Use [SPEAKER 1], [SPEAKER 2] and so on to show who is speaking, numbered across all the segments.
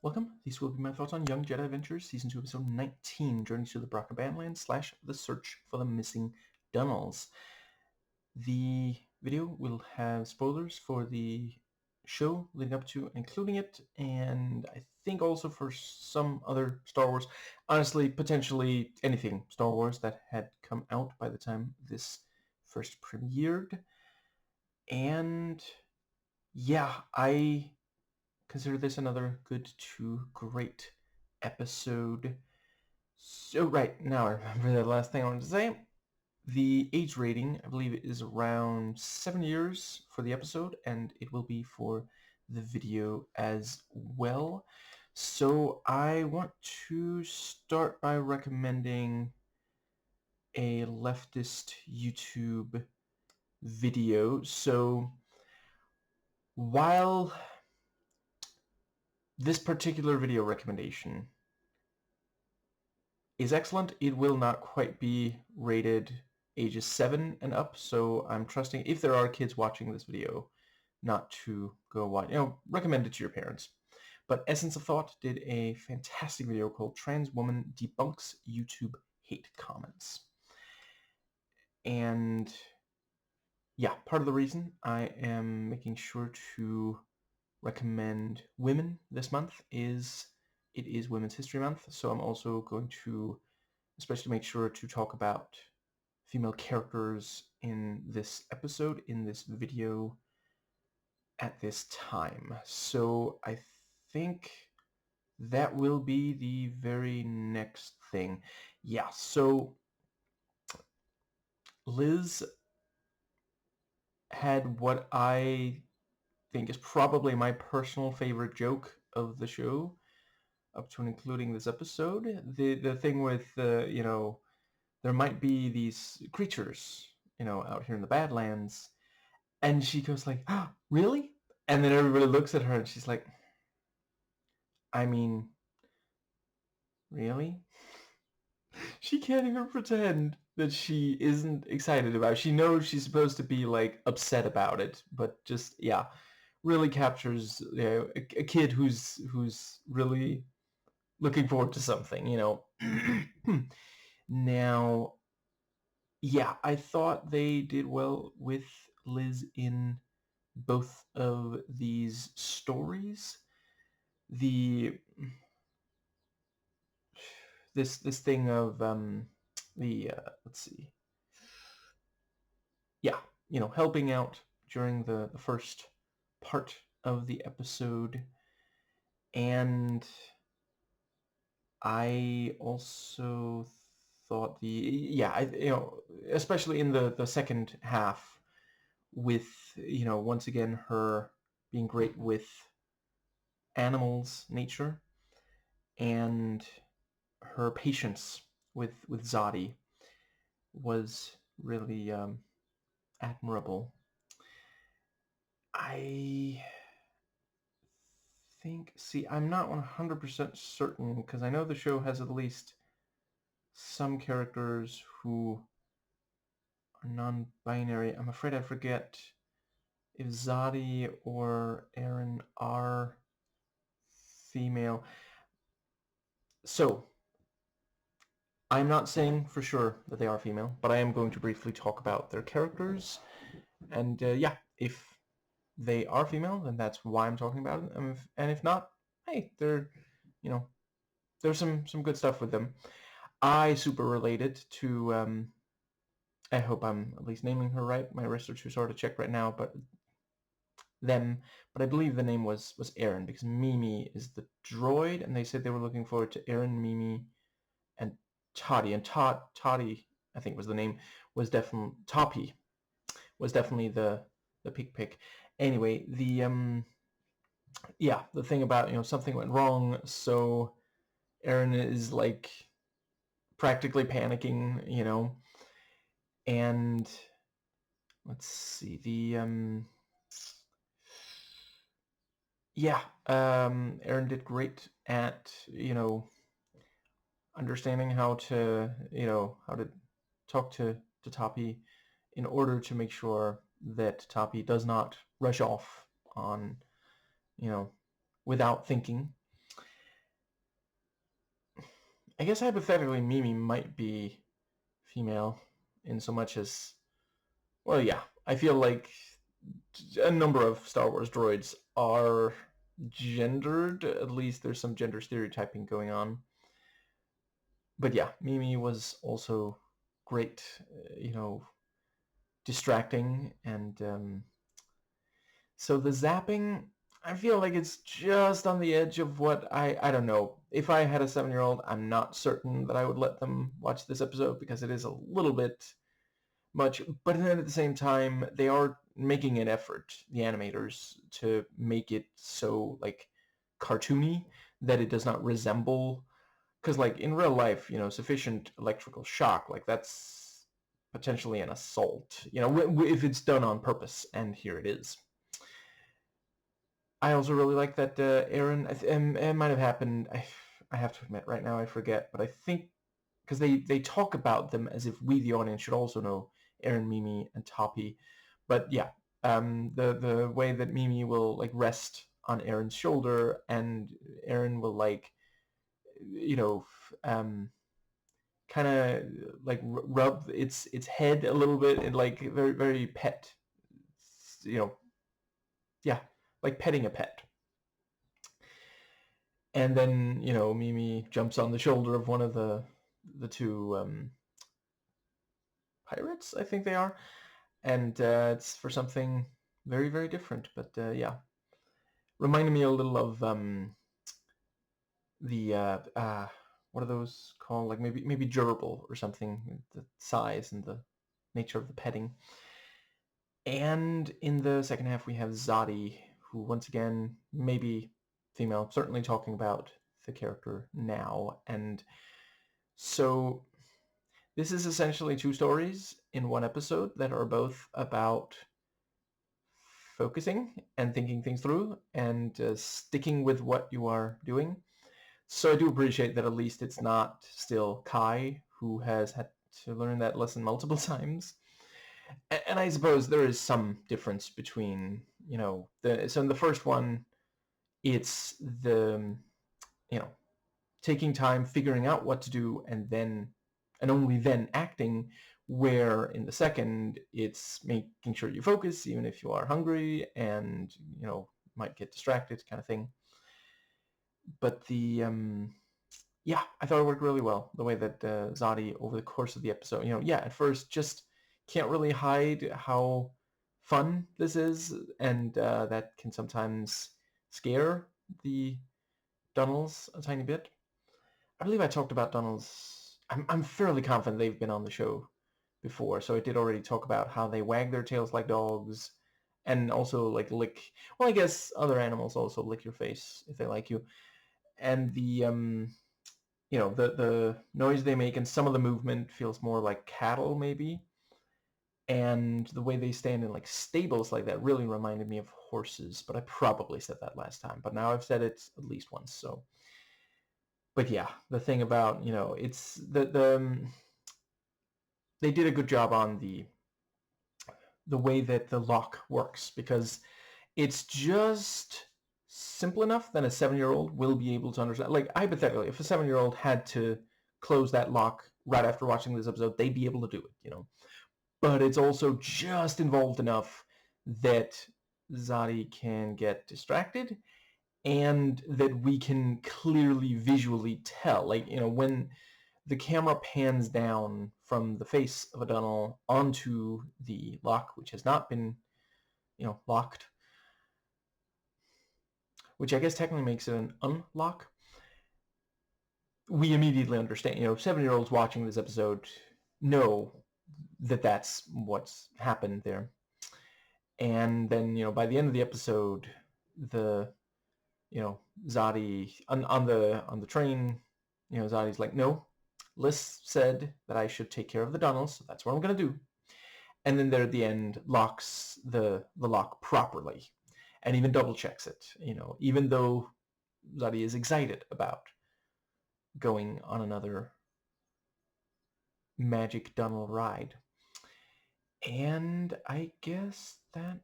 [SPEAKER 1] Welcome. These will be my thoughts on Young Jedi Adventures, Season 2, Episode 19, Journey to the Bracca Badlands / The Search for the Missing Dunnels. The video will have spoilers for the show leading up to and including it, and I think also for some other Star Wars. Honestly, potentially anything Star Wars that had come out by the time this first premiered. And yeah, I consider this another good to great episode. So right, now I remember the last thing I wanted to say. The age rating, I believe it is around 7 years for the episode, and it will be for the video as well. So I want to start by recommending a leftist YouTube video. So while this particular video recommendation is excellent, it will not quite be rated ages 7 and up, so I'm trusting, if there are kids watching this video, not to go watch, recommend it to your parents. But Essence of Thought did a fantastic video called Trans Woman Debunks YouTube Hate Comments. And yeah, part of the reason I am making sure to recommend women this month is it is Women's History Month, so I'm also going to especially make sure to talk about female characters in this episode, in this video, at this time. So I think that will be the very next thing. Yeah, so Liz had what I think is probably my personal favorite joke of the show, up to and including this episode. The thing with, there might be these creatures, out here in the Badlands, and she goes like, oh, really? And then everybody looks at her and she's like, I mean, really? She can't even pretend that she isn't excited about it. She knows she's supposed to be like upset about it, but just, yeah, really captures, a kid who's really looking forward to something, Now, yeah, I thought they did well with Liz in both of these stories. The this thing of let's see, yeah, helping out during the first part of the episode, and I also thought especially in the second half, with once again her being great with animals, nature, and her patience with Zadi was really admirable. I think, I'm not 100% certain, because I know the show has at least some characters who are non-binary. I'm afraid I forget if Zadi or Aaron are female. So, I'm not saying for sure that they are female, but I am going to briefly talk about their characters. And yeah, if they are female, then that's why I'm talking about it. And if not, hey, there's some good stuff with them. I super related to, I hope I'm at least naming her right. My wrists are too sore to check right now, but I believe the name was Aaron, because Mimi is the droid, and they said they were looking forward to Aaron, Mimi, and Toddy. And Toddy, I think was the name, was definitely Toppy, was definitely the pick. Anyway, the thing about, something went wrong, so Aaron is like practically panicking, and let's see, Aaron did great at, understanding how to talk to Toppy in order to make sure that Toppy does not rush off on, without thinking. I guess hypothetically Mimi might be female in so much as, well, yeah, I feel like a number of Star Wars droids are gendered. At least there's some gender stereotyping going on. But yeah, Mimi was also great, distracting. And so the zapping, I feel like it's just on the edge of what I don't know. If I had a 7-year-old, I'm not certain that I would let them watch this episode because it is a little bit much. But then at the same time, they are making an effort, the animators, to make it so like cartoony that it does not resemble, because like in real life, sufficient electrical shock, like that's potentially an assault, if it's done on purpose, and here it is. I also really like that Aaron, it might have happened, I have to admit right now I forget, but I think because they talk about them as if we, the audience, should also know Aaron, Mimi, and Toppy. But yeah, the way that Mimi will like rest on Aaron's shoulder, and Aaron will like, kind of like rub its head a little bit, and like very very pet, you know, yeah, like petting a pet. And then Mimi jumps on the shoulder of one of the two pirates, I think they are, and it's for something very very different. But yeah, reminded me a little of the what are those called? Like maybe durable or something. The size and the nature of the petting. And in the second half, we have Zadi, who once again, maybe female, certainly talking about the character now. And so this is essentially two stories in one episode that are both about focusing and thinking things through and sticking with what you are doing. So I do appreciate that at least it's not still Kai who has had to learn that lesson multiple times. And I suppose there is some difference between, so in the first one, it's the, taking time, figuring out what to do, and only then acting, where in the second, it's making sure you focus, even if you are hungry and, might get distracted kind of thing. But yeah, I thought it worked really well, the way that Zadi, over the course of the episode, at first just can't really hide how fun this is, and that can sometimes scare the Dunnels a tiny bit. I believe I talked about Dunnels. I'm fairly confident they've been on the show before, so I did already talk about how they wag their tails like dogs, and also like lick. Well, I guess other animals also lick your face if they like you, and the the noise they make, and some of the movement feels more like cattle maybe, and the way they stand in like stables like that really reminded me of horses, but I probably said that last time, but now I've said it at least once. So, but yeah, the thing about, it's they did a good job on the way that the lock works, because it's just simple enough that a 7-year-old will be able to understand. Like, hypothetically, if a 7-year-old had to close that lock right after watching this episode, they'd be able to do it, But it's also just involved enough that Zadi can get distracted, and that we can clearly visually tell. Like, when the camera pans down from the face of a Dunnel onto the lock, which has not been, locked, which I guess technically makes it an unlock, we immediately understand. 7-year-olds watching this episode know that that's what's happened there. And then, by the end of the episode, the, Zadi on the train, Zadi's like, no, Liz said that I should take care of the Dunnels, so that's what I'm gonna do. And then there at the end locks the lock properly, and even double checks it, even though Zadi is excited about going on another magic Dunnel ride. And I guess that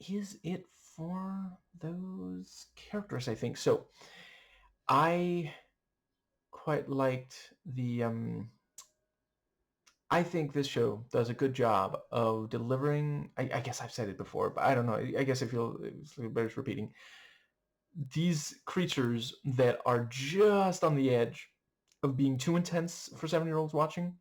[SPEAKER 1] is it for those characters, I think. So I quite liked the I think this show does a good job of delivering. I guess I've said it before, but I don't know. I guess it bears repeating. These creatures that are just on the edge of being too intense for 7-year-olds watching,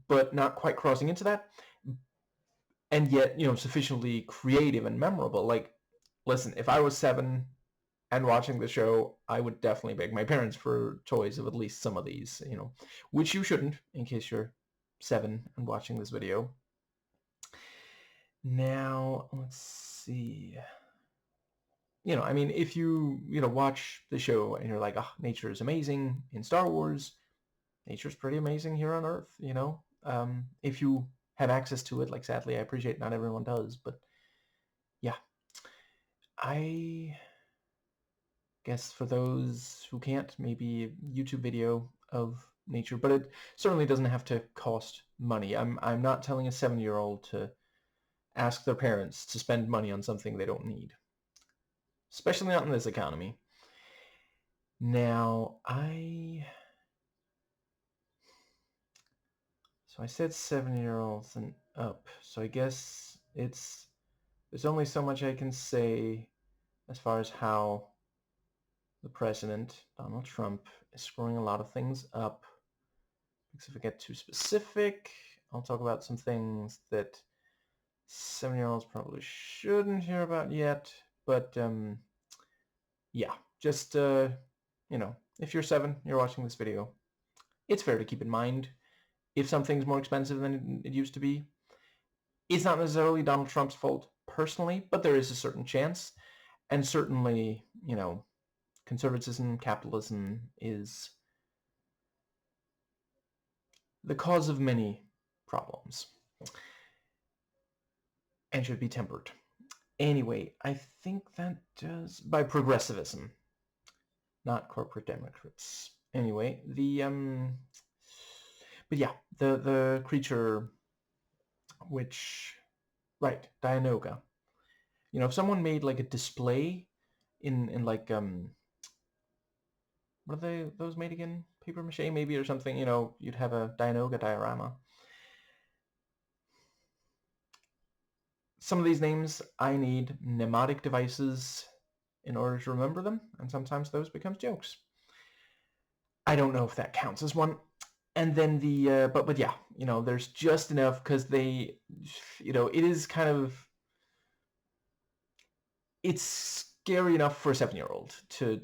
[SPEAKER 1] but not quite crossing into that, and yet, sufficiently creative and memorable. Like, listen, if I was 7 and watching the show, I would definitely beg my parents for toys of at least some of these, which you shouldn't, in case you're 7 and watching this video. Now, let's see. I mean, if you, watch the show and you're like, oh, nature is amazing in Star Wars, nature's pretty amazing here on Earth, if you have access to it. Like, sadly, I appreciate not everyone does, but yeah. I guess for those who can't, maybe a YouTube video of nature, but it certainly doesn't have to cost money. I'm not telling a 7-year-old to ask their parents to spend money on something they don't need, especially not in this economy. Now, so I said 7-year-olds and up, so I guess there's only so much I can say as far as how the president, Donald Trump, is screwing a lot of things up. Because if I get too specific, I'll talk about some things that 7-year-olds probably shouldn't hear about yet. But yeah, just if you're 7, you're watching this video, it's fair to keep in mind if something's more expensive than it used to be. It's not necessarily Donald Trump's fault personally, but there is a certain chance. And certainly, conservatism, capitalism is the cause of many problems and should be tempered. Anyway, I think that does, by progressivism, not corporate Democrats. Anyway, but yeah, the creature, which, right, Dianoga. If someone made like a display in like what are those made again? Paper mache maybe or something. You'd have a Dianoga diorama. Some of these names, I need mnemonic devices in order to remember them, and sometimes those become jokes. I don't know if that counts as one. And then but yeah, there's just enough because they, it is kind of, it's scary enough for a 7-year-old to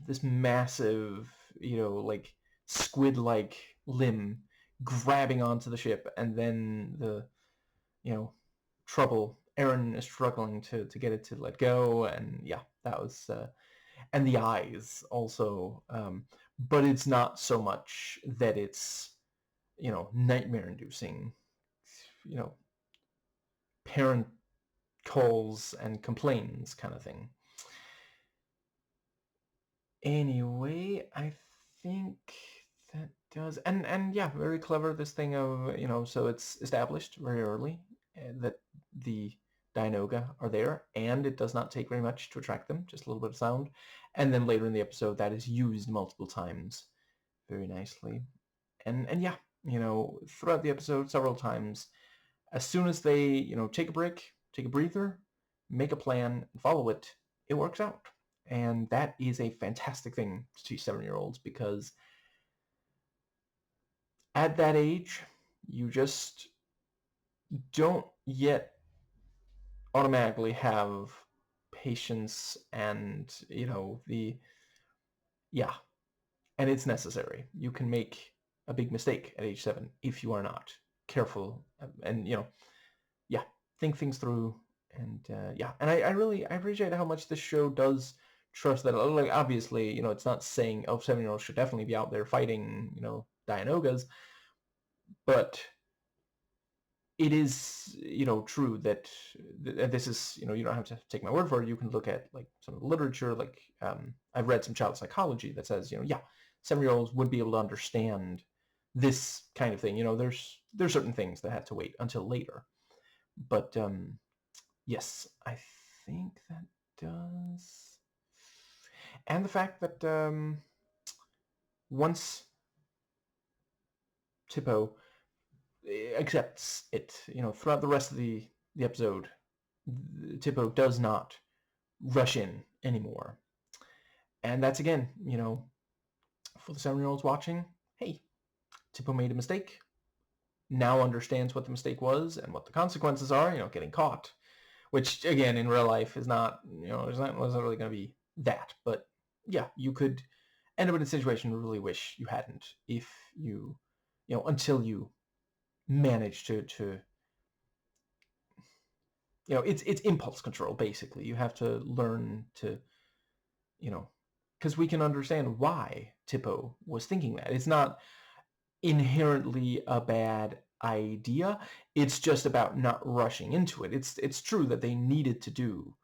[SPEAKER 1] this massive, like squid-like limb grabbing onto the ship, and then the, trouble. Aaron is struggling to get it to let go, and yeah, that was, and the eyes also, but it's not so much that it's, nightmare-inducing, parent calls and complains kind of thing. Anyway, I think that does, and yeah, very clever, this thing of, so it's established very early that the Dianoga are there, and it does not take very much to attract them, just a little bit of sound. And then later in the episode, that is used multiple times very nicely. And yeah, throughout the episode, several times, as soon as they, take a break, take a breather, make a plan, and follow it, it works out. And that is a fantastic thing to teach 7-year-olds, because at that age, you just don't yet automatically have patience and, yeah, and it's necessary. You can make a big mistake at age 7 if you are not careful and, yeah, think things through. And yeah, and I really appreciate how much this show does trust that. Like, obviously, it's not saying, oh, 7-year-olds should definitely be out there fighting, Dianogas, but it is, true that this is, you don't have to take my word for it. You can look at like some of the literature, like I've read some child psychology that says, yeah, 7-year-olds would be able to understand this kind of thing. There's certain things that had to wait until later. But yes, I think that does. And the fact that once Tipo accepts it, throughout the rest of the episode, Tipo does not rush in anymore. And that's, again, for the 7-year-olds watching, hey, Tipo made a mistake, now understands what the mistake was and what the consequences are, getting caught. Which, again, in real life is not, there's not really going to be that. But, yeah, you could end up in a situation you really wish you hadn't if you, until you manage to it's impulse control, basically. You have to learn to, because we can understand why Tipo was thinking that. It's not inherently a bad idea. It's just about not rushing into it. It's true that they needed to do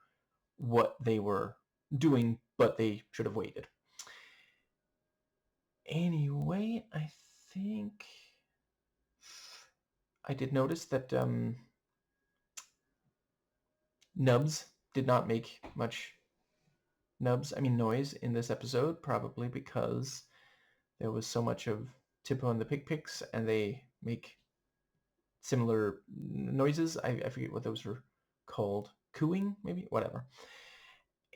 [SPEAKER 1] what they were doing, but they should have waited. Anyway, I think I did notice that Nubs did not make much noise in this episode, probably because there was so much of Tipo and the Pick-Picks, and they make similar noises. I forget what those were called. Cooing, maybe? Whatever.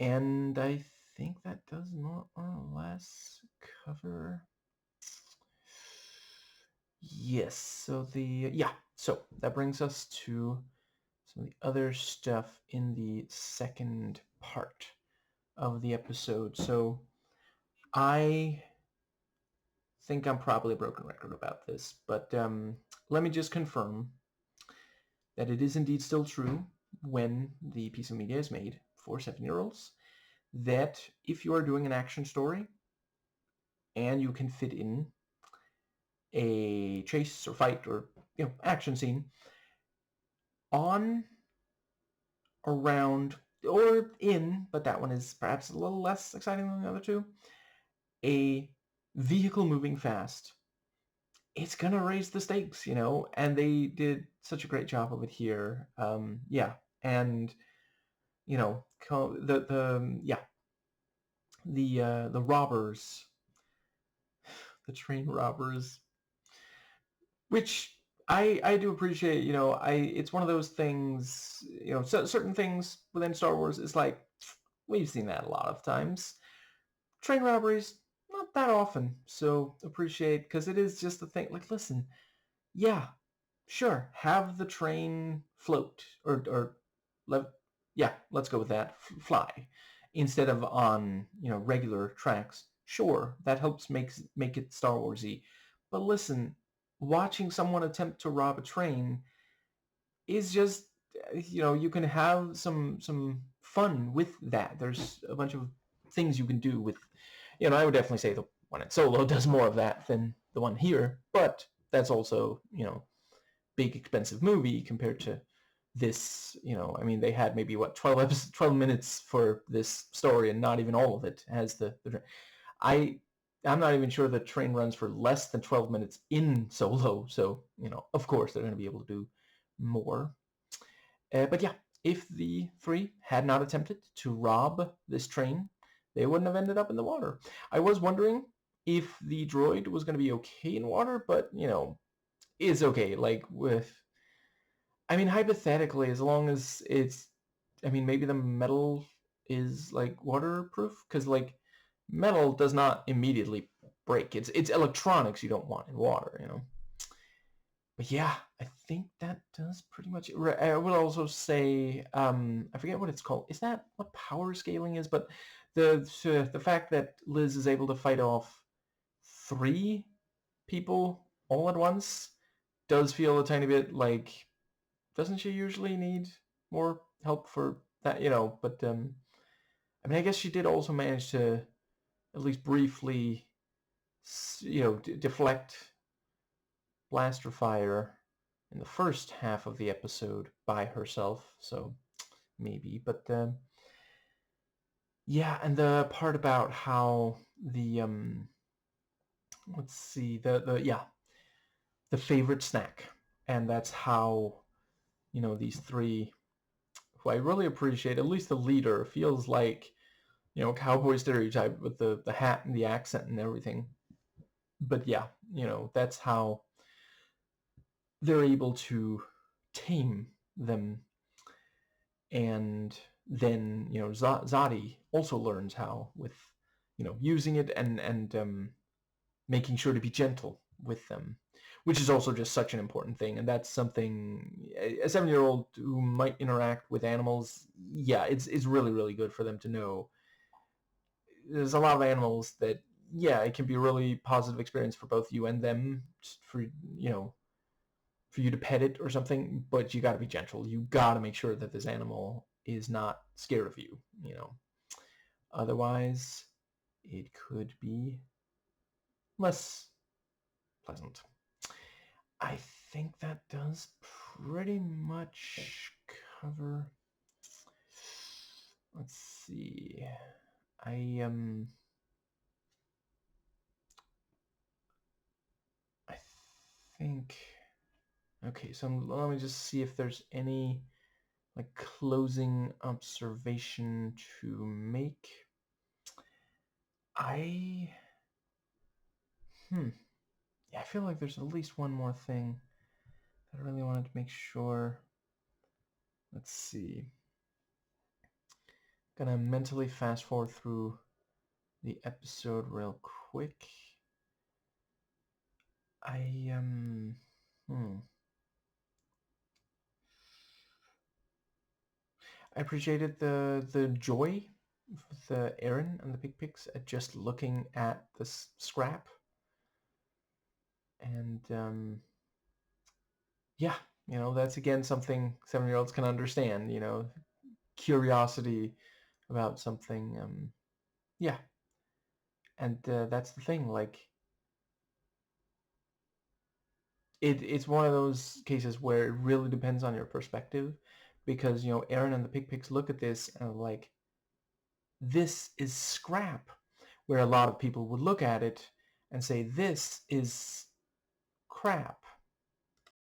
[SPEAKER 1] And I think that does more or less cover... Yes, so so that brings us to some of the other stuff in the second part of the episode. So I think I'm probably a broken record about this, but let me just confirm that it is indeed still true when the piece of media is made for 7-year-olds, that if you are doing an action story and you can fit in a chase or fight or action scene on, around, or in, but that one is perhaps a little less exciting than the other two, a vehicle moving fast, it's gonna raise the stakes, and they did such a great job of it here. And the robbers, the train robbers, which I do appreciate. It's one of those things, certain things within Star Wars is like, we've seen that a lot of times. Train robberies, not that often, so appreciate, because it is just the thing, like, listen, yeah, sure, have the train float, or let's go with that, fly, instead of on, regular tracks. Sure, that helps make it Star Warsy, but listen, watching someone attempt to rob a train is just, you can have some fun with that. There's a bunch of things you can do with, I would definitely say the one in Solo does more of that than the one here, but that's also, big expensive movie compared to this. They had maybe 12 minutes for this story, and not even all of it has the I'm not even sure the train runs for less than 12 minutes in Solo, so of course they're going to be able to do more. But yeah, if the three had not attempted to rob this train, they wouldn't have ended up in the water. I was wondering if the droid was going to be okay in water, but is okay. Like, hypothetically, as long as it's, maybe the metal is like waterproof, because like metal does not immediately break. It's electronics you don't want in water, But yeah, I think that does pretty much it. I would also say, I forget what it's called. Is that what power scaling is? But the fact that Liz is able to fight off 3 people all at once does feel a tiny bit like, doesn't she usually need more help for that? But I guess she did also manage to at least briefly, deflect blaster fire in the first half of the episode by herself, so maybe. But yeah, and the part about how the let's see, the favorite snack, and that's how these 3, who I really appreciate, at least the leader feels like cowboy stereotype with the hat and the accent and everything. But yeah, that's how they're able to tame them. And then Zadi also learns how with using it and making sure to be gentle with them, which is also just such an important thing. And that's something a 7-year-old who might interact with animals, yeah, it's really, really good for them to know. There's a lot of animals that, yeah, it can be a really positive experience for both you and them, just for you to pet it or something, but you got to be gentle. You got to make sure that this animal is not scared of you. Otherwise, it could be less pleasant. I think that does pretty much cover. Let's see. I I think. Okay, so let me just see if there's any like closing observation to make. I Yeah, I feel like there's at least one more thing that I really wanted to make sure. Let's see. Gonna mentally fast forward through the episode real quick. I I appreciated the joy of the Aaron and the Pig Picks at just looking at the scrap. And yeah, that's again something 7-year-olds can understand, curiosity about something. Yeah, and that's the thing, like it's one of those cases where it really depends on your perspective, because Aaron and the Pig Picks look at this and are like, this is scrap, where a lot of people would look at it and say this is crap.